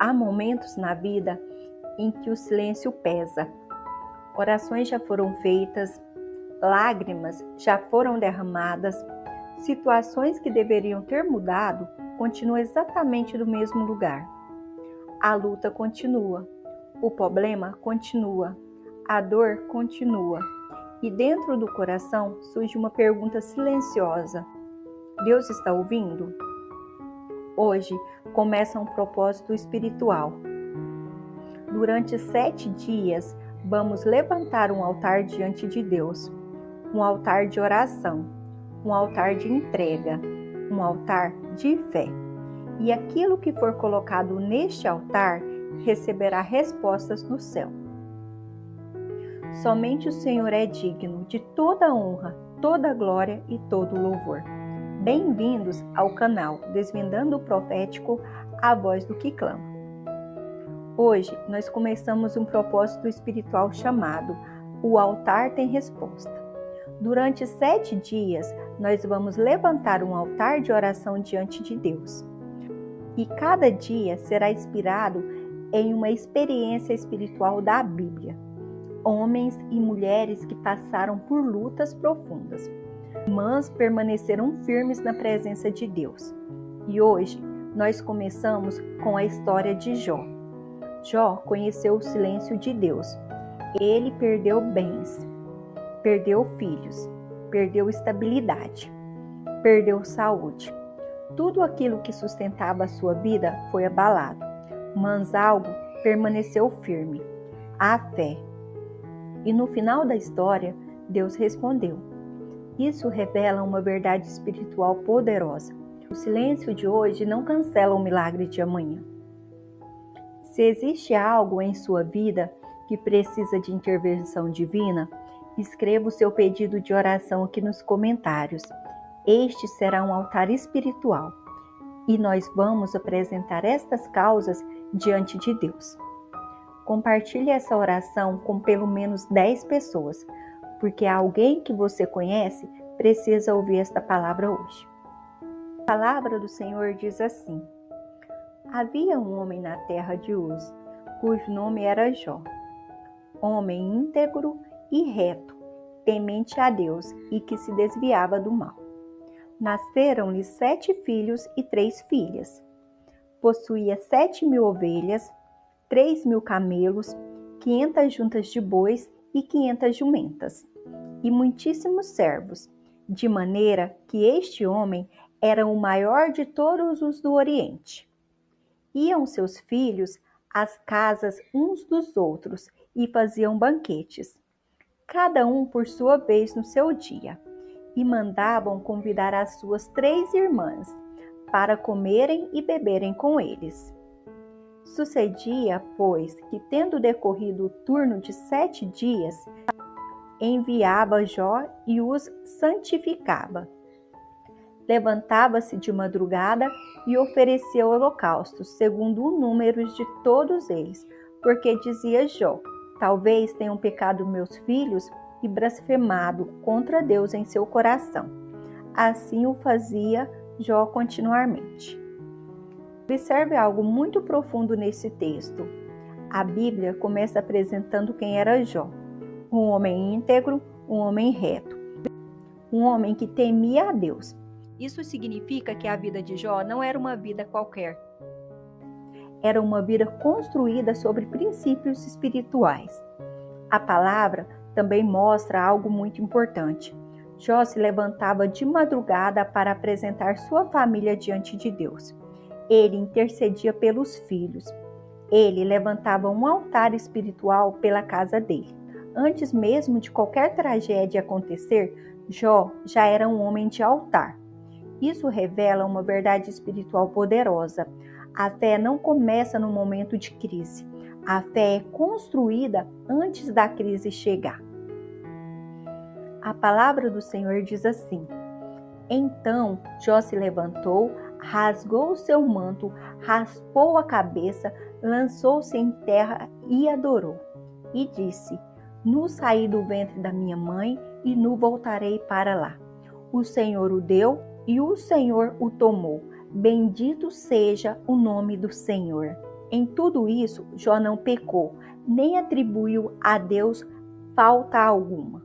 Há momentos na vida em que o silêncio pesa. Orações já foram feitas, lágrimas já foram derramadas, situações que deveriam ter mudado continuam exatamente no mesmo lugar. A luta continua, o problema continua, a dor continua. E dentro do coração surge uma pergunta silenciosa: Deus está ouvindo? Hoje começa um propósito espiritual. Durante 7 dias, vamos levantar um altar diante de Deus, um altar de oração, um altar de entrega, um altar de fé. E aquilo que for colocado neste altar receberá respostas do céu. Somente o Senhor é digno de toda honra, toda glória e todo louvor. Bem-vindos ao canal Desvendando o Profético, a voz do que clama. Hoje nós começamos um propósito espiritual chamado O Altar Tem Resposta. Durante 7 dias nós vamos levantar um altar de oração diante de Deus. E cada dia será inspirado em uma experiência espiritual da Bíblia. Homens e mulheres que passaram por lutas profundas, mas permaneceram firmes na presença de Deus. E hoje nós começamos com a história de Jó. Jó conheceu o silêncio de Deus. Ele perdeu bens, perdeu filhos, perdeu estabilidade, perdeu saúde. Tudo aquilo que sustentava a sua vida foi abalado, mas algo permaneceu firme: a fé. E no final da história, Deus respondeu. Isso revela uma verdade espiritual poderosa. O silêncio de hoje não cancela o milagre de amanhã. Se existe algo em sua vida que precisa de intervenção divina, escreva o seu pedido de oração aqui nos comentários. Este será um altar espiritual e nós vamos apresentar estas causas diante de Deus. Compartilhe essa oração com pelo menos 10 pessoas, porque alguém que você conhece precisa ouvir esta palavra hoje. A palavra do Senhor diz assim: Havia um homem na terra de Uz, cujo nome era Jó, homem íntegro e reto, temente a Deus e que se desviava do mal. Nasceram-lhe 7 filhos e 3 filhas. Possuía 7.000 ovelhas, 3.000 camelos, 500 juntas de bois e 500 jumentas, e muitíssimos servos, de maneira que este homem era o maior de todos os do Oriente. Iam seus filhos às casas uns dos outros e faziam banquetes, cada um por sua vez no seu dia, e mandavam convidar as suas 3 irmãs para comerem e beberem com eles. Sucedia, pois, que tendo decorrido o turno de 7 dias, enviava Jó e os santificava. Levantava-se de madrugada e oferecia holocaustos, segundo o número de todos eles, porque dizia Jó: talvez tenham pecado meus filhos e blasfemado contra Deus em seu coração. Assim o fazia Jó continuamente. Observe algo muito profundo nesse texto. A Bíblia começa apresentando quem era Jó: um homem íntegro, um homem reto, um homem que temia a Deus. Isso significa que a vida de Jó não era uma vida qualquer. Era uma vida construída sobre princípios espirituais. A palavra também mostra algo muito importante. Jó se levantava de madrugada para apresentar sua família diante de Deus. Ele intercedia pelos filhos. Ele levantava um altar espiritual pela casa dele. Antes mesmo de qualquer tragédia acontecer, Jó já era um homem de altar. Isso revela uma verdade espiritual poderosa. A fé não começa no momento de crise. A fé é construída antes da crise chegar. A palavra do Senhor diz assim: Então Jó se levantou, rasgou o seu manto, raspou a cabeça, lançou-se em terra e adorou. E disse: Nu saí do ventre da minha mãe e nu voltarei para lá. O Senhor o deu e o Senhor o tomou. Bendito seja o nome do Senhor. Em tudo isso, Jó não pecou, nem atribuiu a Deus falta alguma.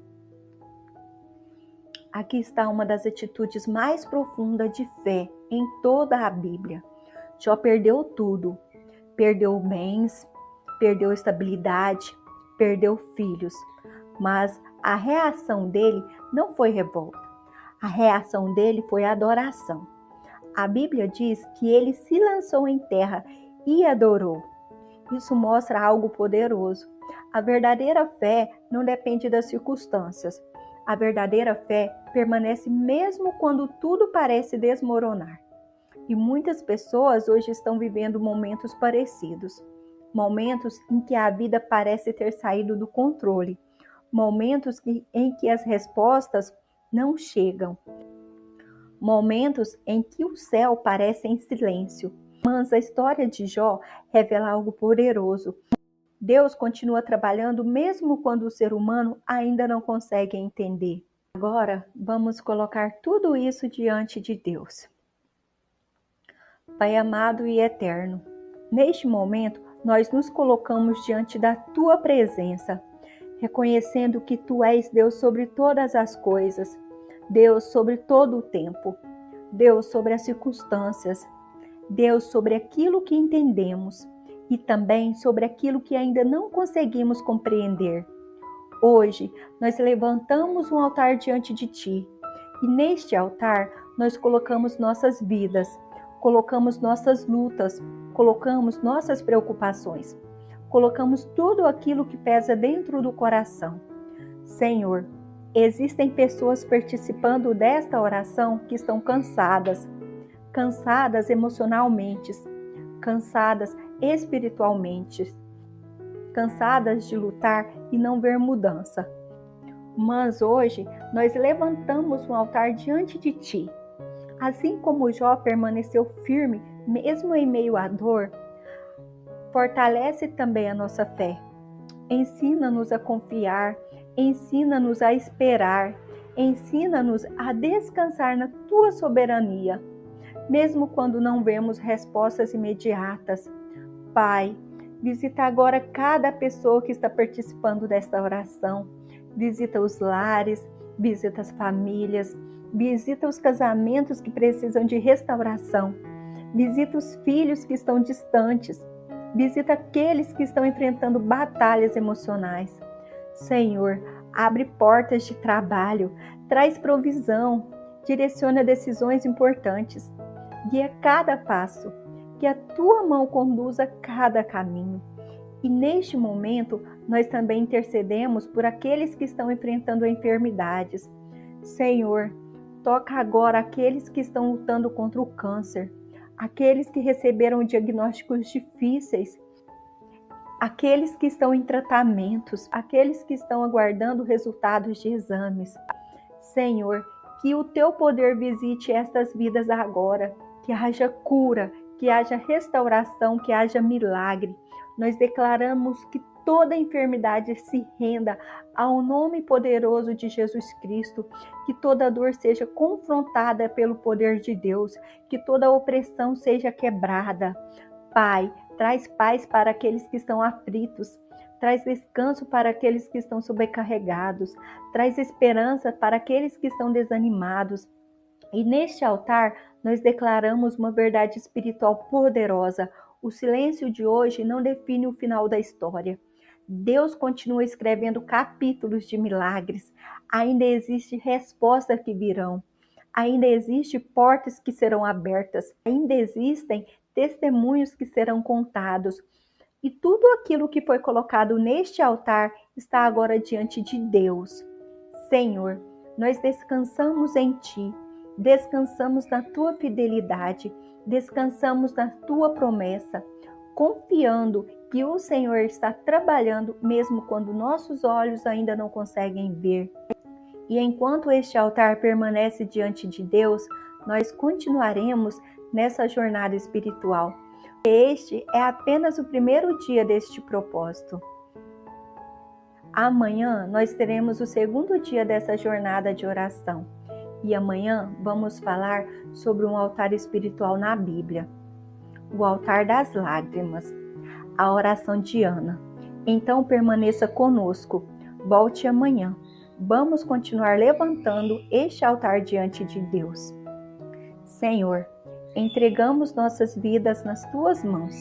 Aqui está uma das atitudes mais profundas de fé em toda a Bíblia. Jó perdeu tudo. Perdeu bens, perdeu estabilidade, perdeu filhos. Mas a reação dele não foi revolta. A reação dele foi adoração. A Bíblia diz que ele se lançou em terra e adorou. Isso mostra algo poderoso. A verdadeira fé não depende das circunstâncias. A verdadeira fé permanece mesmo quando tudo parece desmoronar. E muitas pessoas hoje estão vivendo momentos parecidos. Momentos em que a vida parece ter saído do controle. Momentos em que as respostas não chegam. Momentos em que o céu parece em silêncio. Mas a história de Jó revela algo poderoso. Deus continua trabalhando mesmo quando o ser humano ainda não consegue entender. Agora, vamos colocar tudo isso diante de Deus. Pai amado e eterno, neste momento nós nos colocamos diante da Tua presença, reconhecendo que Tu és Deus sobre todas as coisas, Deus sobre todo o tempo, Deus sobre as circunstâncias, Deus sobre aquilo que entendemos e também sobre aquilo que ainda não conseguimos compreender. Hoje nós levantamos um altar diante de Ti e neste altar nós colocamos nossas vidas, colocamos nossas lutas, colocamos nossas preocupações, colocamos tudo aquilo que pesa dentro do coração. Senhor, existem pessoas participando desta oração que estão cansadas emocionalmente, cansadas espiritualmente, cansadas de lutar e não ver mudança. Mas hoje nós levantamos um altar diante de Ti. Assim como Jó permaneceu firme, mesmo em meio à dor, fortalece também a nossa fé. Ensina-nos a confiar, ensina-nos a esperar, ensina-nos a descansar na Tua soberania, mesmo quando não vemos respostas imediatas. Pai, visita agora cada pessoa que está participando desta oração. Visita os lares, visita as famílias, visita os casamentos que precisam de restauração. Visita os filhos que estão distantes. Visita aqueles que estão enfrentando batalhas emocionais. Senhor, abre portas de trabalho, traz provisão, direciona decisões importantes. Guia cada passo, que a Tua mão conduza cada caminho. E neste momento, nós também intercedemos por aqueles que estão enfrentando enfermidades. Senhor, toca agora aqueles que estão lutando contra o câncer, aqueles que receberam diagnósticos difíceis, aqueles que estão em tratamentos, aqueles que estão aguardando resultados de exames. Senhor, que o Teu poder visite estas vidas agora, que haja cura, que haja restauração, que haja milagre. Nós declaramos que toda enfermidade se renda ao nome poderoso de Jesus Cristo, que toda dor seja confrontada pelo poder de Deus, que toda opressão seja quebrada. Pai, traz paz para aqueles que estão aflitos, traz descanso para aqueles que estão sobrecarregados, traz esperança para aqueles que estão desanimados. E neste altar, nós declaramos uma verdade espiritual poderosa. O silêncio de hoje não define o final da história. Deus continua escrevendo capítulos de milagres. Ainda existe respostas que virão. Ainda existem portas que serão abertas. Ainda existem testemunhos que serão contados. E tudo aquilo que foi colocado neste altar está agora diante de Deus. Senhor, nós descansamos em Ti. Descansamos na Tua fidelidade, descansamos na Tua promessa, confiando que o Senhor está trabalhando mesmo quando nossos olhos ainda não conseguem ver. E enquanto este altar permanece diante de Deus, nós continuaremos nessa jornada espiritual. Este é apenas o primeiro dia deste propósito. Amanhã nós teremos o segundo dia dessa jornada de oração. E amanhã vamos falar sobre um altar espiritual na Bíblia, o altar das lágrimas. a oração de Ana. Então permaneça conosco. Volte amanhã. Vamos continuar levantando este altar diante de Deus. Senhor, entregamos nossas vidas nas tuas mãos,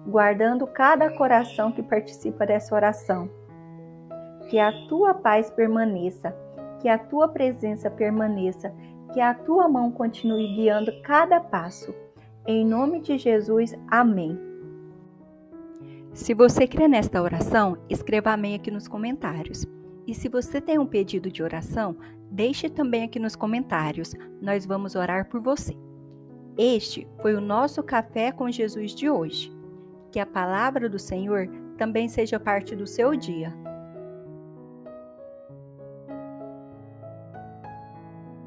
guardando cada coração que participa dessa oração. Que a tua paz permaneça, que a tua presença permaneça, que a tua mão continue guiando cada passo. Em nome de Jesus, amém. Se você crê nesta oração, escreva amém aqui nos comentários. E se você tem um pedido de oração, deixe também aqui nos comentários. Nós vamos orar por você. Este foi o nosso Café com Jesus de hoje. Que a palavra do Senhor também seja parte do seu dia.